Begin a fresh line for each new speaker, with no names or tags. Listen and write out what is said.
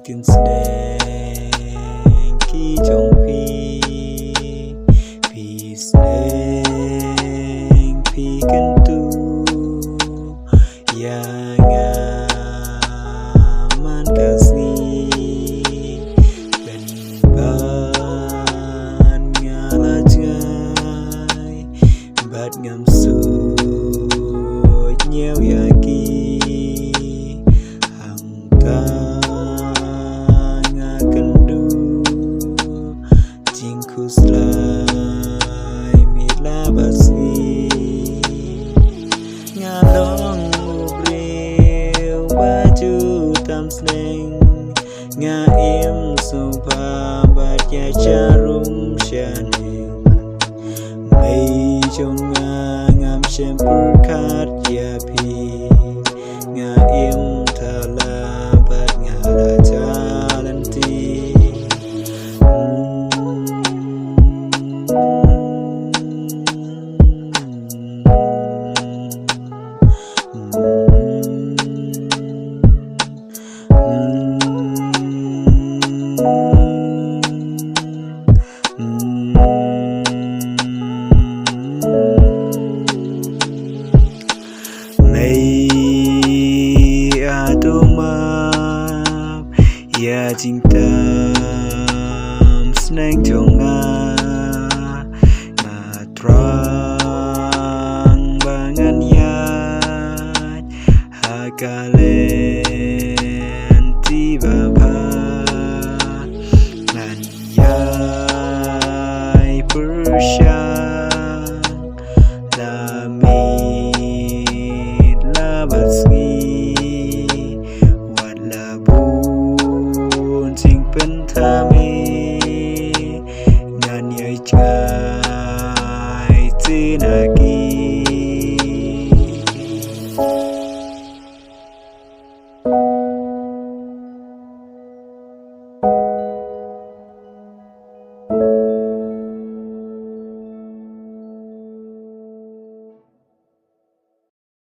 Jingsneng ki jong pi sneng pi kentu yang aman kasih ben ban ngala jai bat ngam su nhiều yaki hằng ta nga kendu jingku slai mila basi ngalong ubreu baju tam sneng nga im supa bat ya charum shaneng mei jong ngam shem perkat ya pi nga im thala bat nga la jalan ti ya cinta sneng jong matrang bangan ya hakale